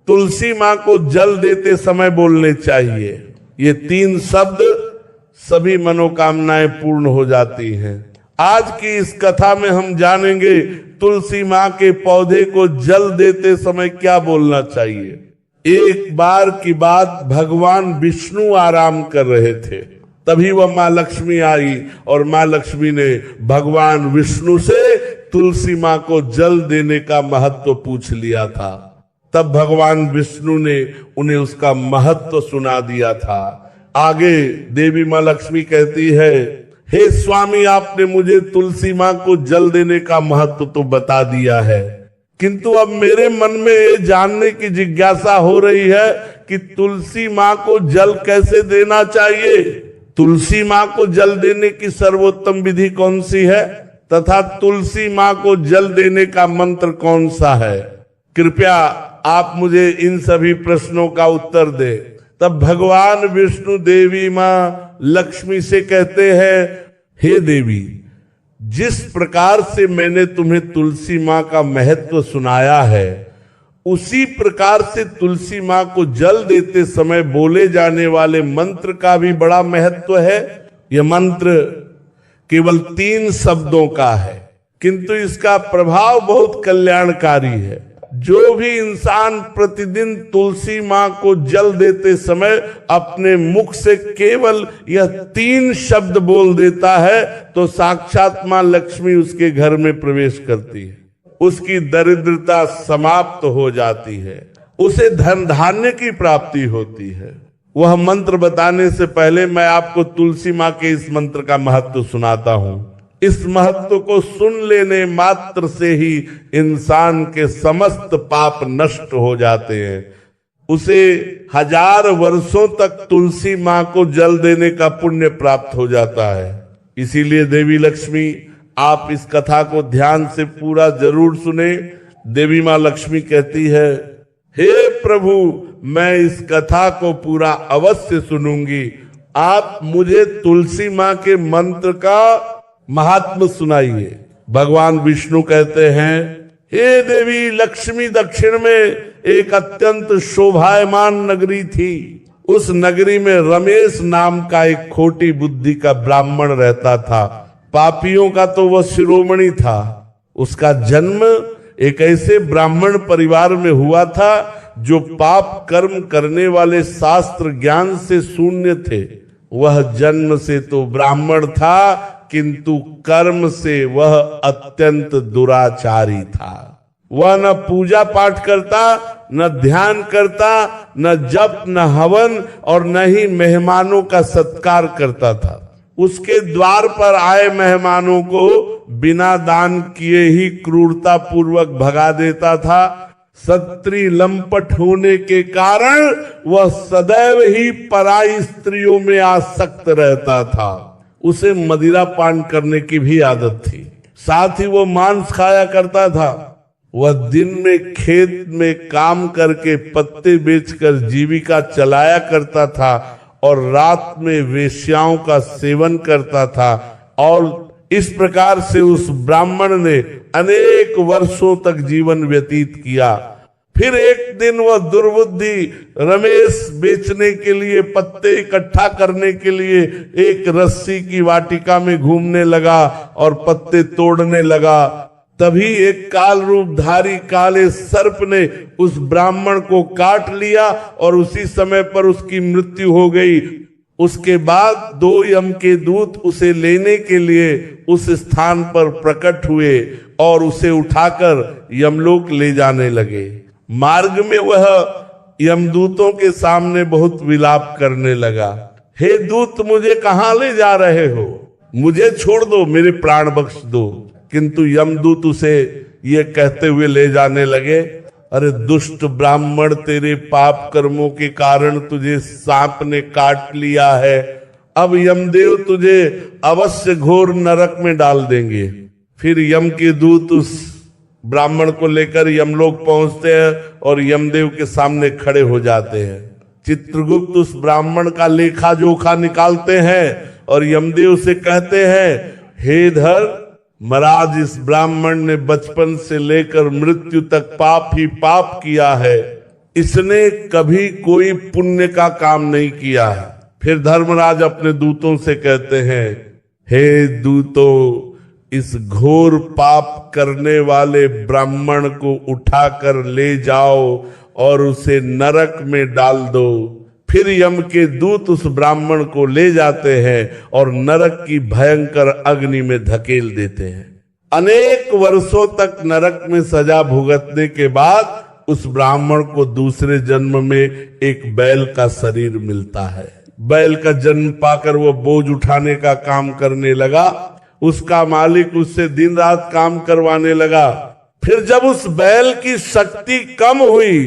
तुलसी मां को जल देते समय बोलने चाहिए। ये 3 शब्द सभी मनोकामनाएं पूर्ण हो जाती हैं। आज की इस कथा में हम जानेंगे तुलसी मां के पौधे को जल देते समय क्या बोलना चाहिए। एक बार की बात, भगवान विष्णु आराम कर रहे थे, तभी वह मां लक्ष्मी आई और मां लक्ष्मी ने भगवान विष्णु से तुलसी मां को जल देने का महत्व पूछ लिया था। तब भगवान विष्णु ने उन्हें उसका महत्व सुना दिया था। आगे देवी मां लक्ष्मी कहती है, हे स्वामी, आपने मुझे तुलसी मां को जल देने का महत्व तो बता दिया है, किंतु अब मेरे मन में ये जानने की जिज्ञासा हो रही है कि तुलसी मां को जल कैसे देना चाहिए। तुलसी मां को जल देने की सर्वोत्तम विधि कौन सी है तथा तुलसी मां को जल देने का मंत्र कौन सा है। कृपया आप मुझे इन सभी प्रश्नों का उत्तर दें। तब भगवान विष्णु देवी मां लक्ष्मी से कहते हैं, हे देवी, जिस प्रकार से मैंने तुम्हें तुलसी मां का महत्व सुनाया है, उसी प्रकार से तुलसी मां को जल देते समय बोले जाने वाले मंत्र का भी बड़ा महत्व है। यह मंत्र केवल 3 शब्दों का है, किंतु इसका प्रभाव बहुत कल्याणकारी है। जो भी इंसान प्रतिदिन तुलसी मां को जल देते समय अपने मुख से केवल यह 3 शब्द बोल देता है, तो साक्षात मां लक्ष्मी उसके घर में प्रवेश करती है, उसकी दरिद्रता समाप्त हो जाती है, उसे धन धान्य की प्राप्ति होती है। वह मंत्र बताने से पहले मैं आपको तुलसी मां के इस मंत्र का महत्व सुनाता हूं। इस महत्व को सुन लेने मात्र से ही इंसान के समस्त पाप नष्ट हो जाते हैं। उसे 1000 वर्षों तक तुलसी मां को जल देने का पुण्य प्राप्त हो जाता है। इसीलिए देवी लक्ष्मी, आप इस कथा को ध्यान से पूरा जरूर सुने। देवी मां लक्ष्मी कहती है, हे प्रभु, मैं इस कथा को पूरा अवश्य सुनूंगी। आप मुझे तुलसी मां के मंत्र का महात्म सुनाइए। भगवान विष्णु कहते हैं, हे देवी लक्ष्मी, दक्षिण में एक अत्यंत शोभायमान नगरी थी। उस नगरी में रमेश नाम का एक खोटी बुद्धि का ब्राह्मण रहता था। पापियों का तो वह शिरोमणि था। उसका जन्म एक ऐसे ब्राह्मण परिवार में हुआ था जो पाप कर्म करने वाले शास्त्र ज्ञान से शून्य थे। वह जन्म से तो ब्राह्मण था, किंतु कर्म से वह अत्यंत दुराचारी था। वह न पूजा पाठ करता, न ध्यान करता, न जप, न हवन और न ही मेहमानों का सत्कार करता था। उसके द्वार पर आए मेहमानों को बिना दान किए ही क्रूरता पूर्वक भगा देता था। सत्री लंपट होने के कारण वह सदैव ही पराई स्त्रियों में आसक्त रहता था। उसे मदिरा पान करने की भी आदत थी, साथ ही वो मांस खाया करता था। वह दिन में खेत में काम करके पत्ते बेचकर जीविका चलाया करता था और रात में वेश्याओं का सेवन करता था। और इस प्रकार से उस ब्राह्मण ने अनेक वर्षों तक जीवन व्यतीत किया। फिर एक दिन वह दुर्बुद्धि रमेश बेचने के लिए, पत्ते इकट्ठा करने के लिए एक रस्सी की वाटिका में घूमने लगा और पत्ते तोड़ने लगा। तभी एक काल रूपधारी काले सर्प ने उस ब्राह्मण को काट लिया और उसी समय पर उसकी मृत्यु हो गई। उसके बाद 2 यम के दूत उसे लेने के लिए उस स्थान पर प्रकट हुए और उसे उठाकर यमलोक ले जाने लगे। मार्ग में वह यमदूतों के सामने बहुत विलाप करने लगा, हे दूत, मुझे कहां ले जा रहे हो? मुझे छोड़ दो, मेरे प्राण बख्श दो। किंतु यमदूत उसे ये कहते हुए ले जाने लगे, अरे दुष्ट ब्राह्मण, तेरे पाप कर्मों के कारण तुझे सांप ने काट लिया है। अब यमदेव तुझे अवश्य घोर नरक में डाल देंगे। फिर यम के दूत उस ब्राह्मण को लेकर यमलोक पहुंचते हैं और यमदेव के सामने खड़े हो जाते हैं। चित्रगुप्त उस ब्राह्मण का लेखा जोखा निकालते हैं और यमदेव से कहते हैं, हे धर महाराज, इस ब्राह्मण ने बचपन से लेकर मृत्यु तक पाप ही पाप किया है। इसने कभी कोई पुण्य का काम नहीं किया है। फिर धर्मराज अपने दूतों से कहते हैं, हे दूतों, इस घोर पाप करने वाले ब्राह्मण को उठाकर ले जाओ और उसे नरक में डाल दो। फिर यम के दूत उस ब्राह्मण को ले जाते हैं और नरक की भयंकर अग्नि में धकेल देते हैं। अनेक वर्षों तक नरक में सजा भुगतने के बाद उस ब्राह्मण को दूसरे जन्म में एक बैल का शरीर मिलता है। बैल का जन्म पाकर वो बोझ उठाने का काम करने लगा। उसका मालिक उससे दिन रात काम करवाने लगा। फिर जब उस बैल की शक्ति कम हुई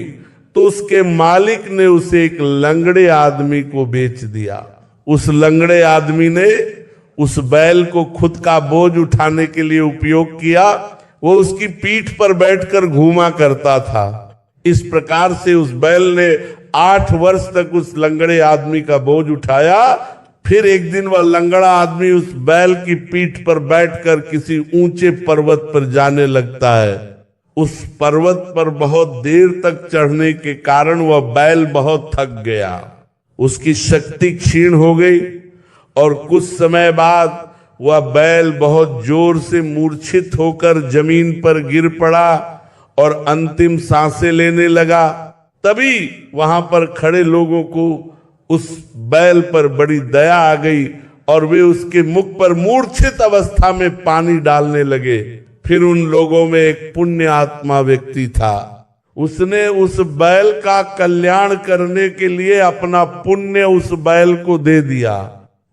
तो उसके मालिक ने उसे एक लंगड़े आदमी को बेच दिया। उस लंगड़े आदमी ने उस बैल को खुद का बोझ उठाने के लिए उपयोग किया। वो उसकी पीठ पर बैठकर घूमा करता था। इस प्रकार से उस बैल ने 8 वर्ष तक उस लंगड़े आदमी का बोझ उठाया। फिर एक दिन वह लंगड़ा आदमी उस बैल की पीठ पर बैठकर किसी ऊंचे पर्वत पर जाने लगता है। उस पर्वत पर बहुत देर तक चढ़ने के कारण वह बैल बहुत थक गया। उसकी शक्ति क्षीण हो गई और कुछ समय बाद वह बैल बहुत जोर से मूर्छित होकर जमीन पर गिर पड़ा और अंतिम सांसें लेने लगा। तभी वहां पर खड़े लोगों को उस बैल पर बड़ी दया आ गई और वे उसके मुख पर मूर्छित अवस्था में पानी डालने लगे। फिर उन लोगों में एक पुण्य आत्मा व्यक्ति था। उसने उस बैल का कल्याण करने के लिए अपना पुण्य उस बैल को दे दिया।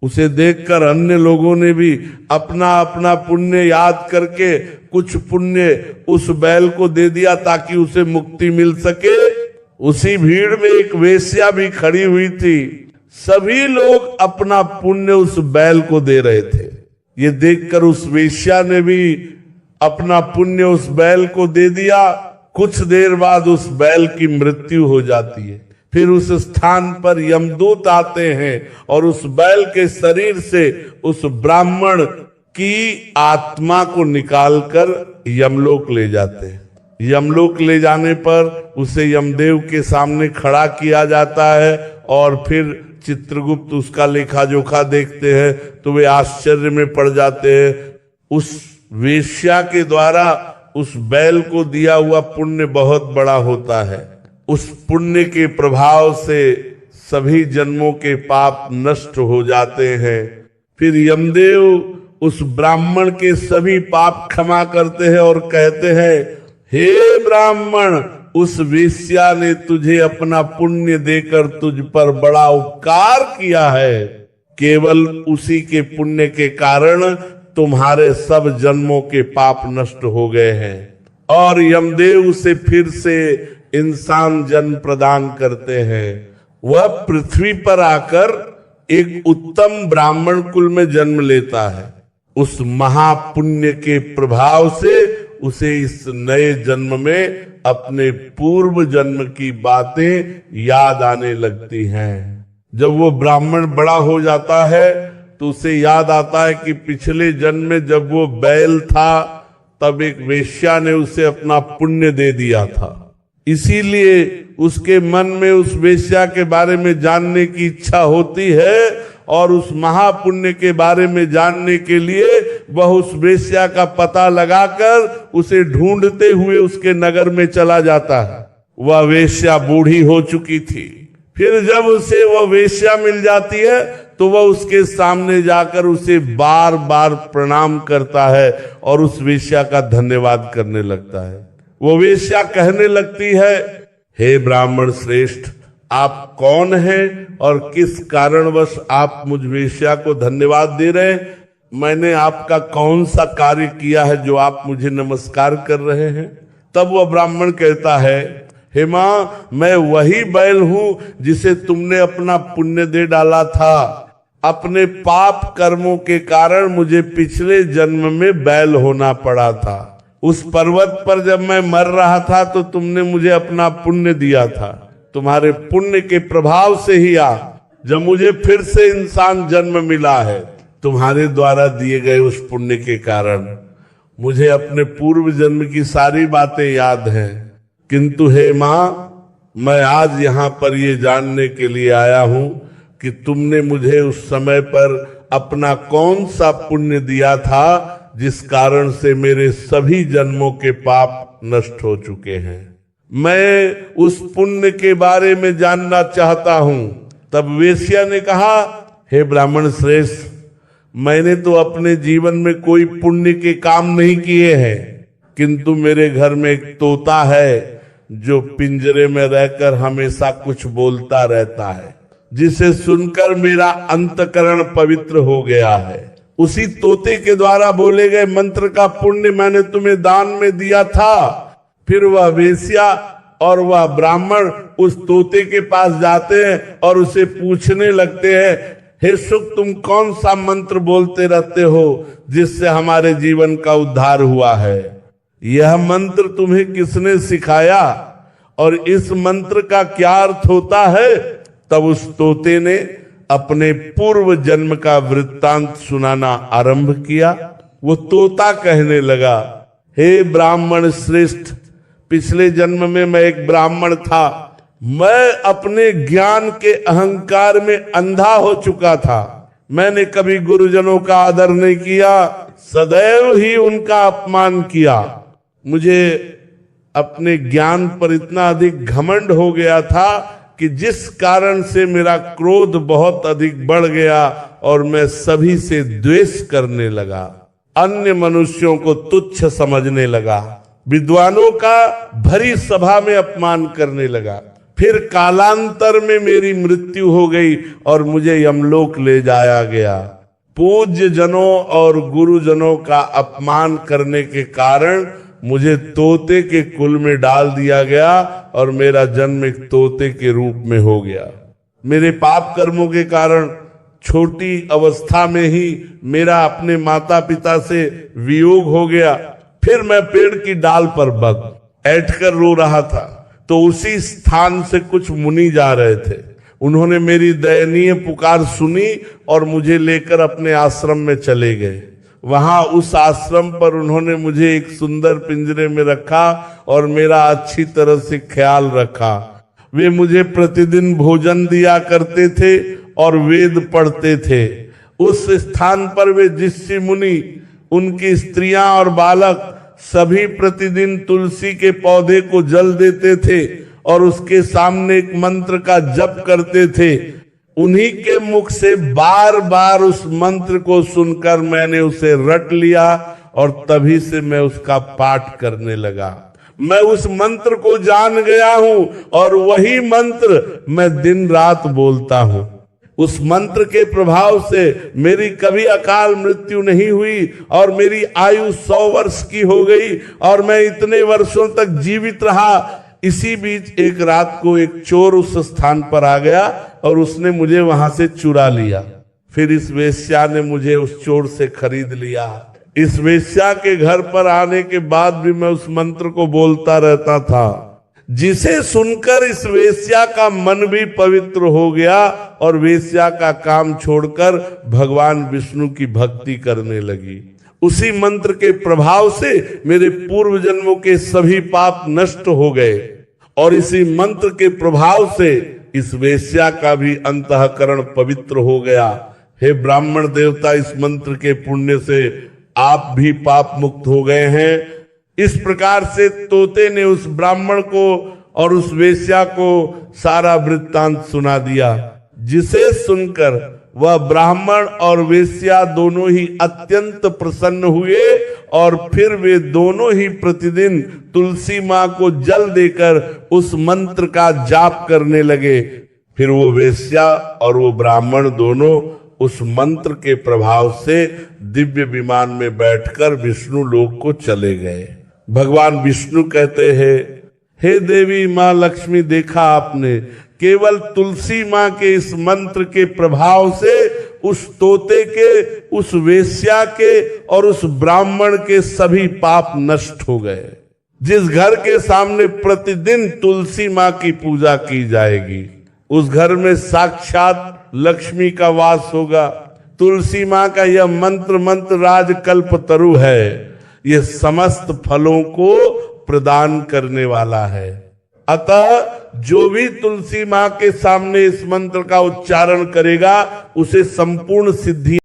उसे देखकर अन्य लोगों ने भी अपना अपना पुण्य याद करके कुछ पुण्य उस बैल को दे दिया ताकि उसे मुक्ति मिल सके। उसी भीड़ में एक वेश्या भी खड़ी हुई थी। सभी लोग अपना पुण्य उस बैल को दे रहे थे। ये देखकर उस वेश्या ने भी अपना पुण्य उस बैल को दे दिया। कुछ देर बाद उस बैल की मृत्यु हो जाती है। फिर उस स्थान पर यमदूत आते हैं और उस बैल के शरीर से उस ब्राह्मण की आत्मा को निकालकर यमलोक ले जाते हैं। यमलोक ले जाने पर उसे यमदेव के सामने खड़ा किया जाता है और फिर चित्रगुप्त उसका लेखा जोखा देखते हैं तो वे आश्चर्य में पड़ जाते हैं। उस वेश्या के द्वारा उस बैल को दिया हुआ पुण्य बहुत बड़ा होता है। उस पुण्य के प्रभाव से सभी जन्मों के पाप नष्ट हो जाते हैं। फिर यमदेव उस ब्राह्मण के सभी पाप क्षमा करते हैं और कहते हैं, हे ब्राह्मण, उस वेश्या ने तुझे अपना पुण्य देकर तुझ पर बड़ा उपकार किया है। केवल उसी के पुण्य के कारण तुम्हारे सब जन्मों के पाप नष्ट हो गए हैं। और यमदेव उसे फिर से इंसान जन्म प्रदान करते हैं। वह पृथ्वी पर आकर एक उत्तम ब्राह्मण कुल में जन्म लेता है। उस महापुण्य के प्रभाव से उसे इस नए जन्म में अपने पूर्व जन्म की बातें याद आने लगती हैं। जब वो ब्राह्मण बड़ा हो जाता है तो उसे याद आता है कि पिछले जन्म में जब वो बैल था तब एक वेश्या ने उसे अपना पुण्य दे दिया था। इसीलिए उसके मन में उस वेश्या के बारे में जानने की इच्छा होती है और उस महापुण्य के बारे में जानने के लिए वह उस वेश्या का पता लगाकर उसे ढूंढते हुए उसके नगर में चला जाता है। वह वेश्या बूढ़ी हो चुकी थी। फिर जब उसे वह वेश्या मिल जाती है तो वह उसके सामने जाकर उसे बार बार प्रणाम करता है और उस वेश्या का धन्यवाद करने लगता है। वो वेश्या कहने लगती है, हे ब्राह्मण श्रेष्ठ, आप कौन हैं और किस कारणवश आप मुझ वेश्या को धन्यवाद दे रहे हैं? मैंने आपका कौन सा कार्य किया है जो आप मुझे नमस्कार कर रहे हैं? तब वह ब्राह्मण कहता है, हे माँ, मैं वही बैल हूं जिसे तुमने अपना पुण्य दे डाला था। अपने पाप कर्मों के कारण मुझे पिछले जन्म में बैल होना पड़ा था। उस पर्वत पर जब मैं मर रहा था तो तुमने मुझे अपना पुण्य दिया था। तुम्हारे पुण्य के प्रभाव से ही जब मुझे फिर से इंसान जन्म मिला है, तुम्हारे द्वारा दिए गए उस पुण्य के कारण मुझे अपने पूर्व जन्म की सारी बातें याद हैं। किंतु हे माँ, मैं आज यहाँ पर ये जानने के लिए आया हूँ कि तुमने मुझे उस समय पर अपना कौन सा पुण्य दिया था जिस कारण से मेरे सभी जन्मों के पाप नष्ट हो चुके हैं। मैं उस पुण्य के बारे में जानना चाहता हूँ। तब वेश्या ने कहा, हे ब्राह्मण श्रेष्ठ, मैंने तो अपने जीवन में कोई पुण्य के काम नहीं किए हैं, किंतु मेरे घर में एक तोता है जो पिंजरे में रहकर हमेशा कुछ बोलता रहता है, जिसे सुनकर मेरा अंतकरण पवित्र हो गया है। उसी तोते के द्वारा बोले गए मंत्र का पुण्य मैंने तुम्हें दान में दिया था। फिर वह वेश्या और वह ब्राह्मण उस तोते के पास जाते हैं और उसे पूछने लगते हैं, हे सुख, तुम कौन सा मंत्र बोलते रहते हो जिससे हमारे जीवन का उद्धार हुआ है? यह मंत्र तुम्हें किसने सिखाया और इस मंत्र का क्या अर्थ होता है? तब उस तोते ने अपने पूर्व जन्म का वृत्तांत सुनाना आरंभ किया। वो तोता कहने लगा, हे ब्राह्मण श्रेष्ठ, पिछले जन्म में मैं एक ब्राह्मण था। मैं अपने ज्ञान के अहंकार में अंधा हो चुका था। मैंने कभी गुरुजनों का आदर नहीं किया, सदैव ही उनका अपमान किया। मुझे अपने ज्ञान पर इतना अधिक घमंड हो गया था कि जिस कारण से मेरा क्रोध बहुत अधिक बढ़ गया और मैं सभी से द्वेष करने लगा, अन्य मनुष्यों को तुच्छ समझने लगा, विद्वानों का भरी सभा में अपमान करने लगा। फिर कालांतर में मेरी मृत्यु हो गई और मुझे यमलोक ले जाया गया। पूज्य जनों और गुरुजनों का अपमान करने के कारण मुझे तोते के कुल में डाल दिया गया और मेरा जन्म एक तोते के रूप में हो गया। मेरे पाप कर्मों के कारण छोटी अवस्था में ही मेरा अपने माता पिता से वियोग हो गया। फिर मैं पेड़ की डाल पर बैठकर रो रहा था, तो उसी स्थान से कुछ मुनि जा रहे थे। उन्होंने मेरी दयनीय पुकार सुनी और मुझे लेकर अपने आश्रम में चले गए। वहां उस आश्रम पर उन्होंने मुझे एक सुंदर पिंजरे में रखा और मेरा अच्छी तरह से ख्याल रखा। वे मुझे प्रतिदिन भोजन दिया करते थे और वेद पढ़ते थे। उस स्थान पर वे ऋषि मुनि, उनकी स्त्रियां और बालक सभी प्रतिदिन तुलसी के पौधे को जल देते थे और उसके सामने एक मंत्र का जप करते थे। उन्हीं के मुख से बार बार उस मंत्र को सुनकर मैंने उसे रट लिया और तभी से मैं उसका पाठ करने लगा। मैं उस मंत्र को जान गया हूं और वही मंत्र मैं दिन रात बोलता हूं। उस मंत्र के प्रभाव से मेरी कभी अकाल मृत्यु नहीं हुई और मेरी आयु 100 वर्ष की हो गई और मैं इतने वर्षों तक जीवित रहा। इसी बीच एक रात को एक चोर उस स्थान पर आ गया और उसने मुझे वहां से चुरा लिया। फिर इस वेश्या ने मुझे उस चोर से खरीद लिया। इस वेश्या के घर पर आने के बाद भी मैं उस मंत्र को बोलता रहता था, जिसे सुनकर इस वेश्या का मन भी पवित्र हो गया और वेश्या का काम छोड़कर भगवान विष्णु की भक्ति करने लगी। उसी मंत्र के प्रभाव से मेरे पूर्व जन्मों के सभी पाप नष्ट हो गए और इसी मंत्र के प्रभाव से इस वेश्या का भी अंतःकरण पवित्र हो गया। हे ब्राह्मण देवता, इस मंत्र के पुण्य से आप भी पाप मुक्त हो गए हैं। इस प्रकार से तोते ने उस ब्राह्मण को और उस वेश्या को सारा वृत्तांत सुना दिया, जिसे सुनकर वह ब्राह्मण और वेश्या दोनों ही अत्यंत प्रसन्न हुए और फिर वे दोनों ही प्रतिदिन तुलसी माँ को जल देकर उस मंत्र का जाप करने लगे। फिर वो वेश्या और वो ब्राह्मण दोनों उस मंत्र के प्रभाव से दिव्य विमान में बैठकर विष्णु लोक को चले गए। भगवान विष्णु कहते हैं, हे देवी माँ लक्ष्मी, देखा आपने, केवल तुलसी माँ के इस मंत्र के प्रभाव से उस तोते के, उस वेश्या के और उस ब्राह्मण के सभी पाप नष्ट हो गए। जिस घर के सामने प्रतिदिन तुलसी माँ की पूजा की जाएगी, उस घर में साक्षात लक्ष्मी का वास होगा। तुलसी माँ का यह मंत्र राज कल्पतरु है। यह समस्त फलों को प्रदान करने वाला है। अतः जो भी तुलसी मां के सामने इस मंत्र का उच्चारण करेगा उसे संपूर्ण सिद्धि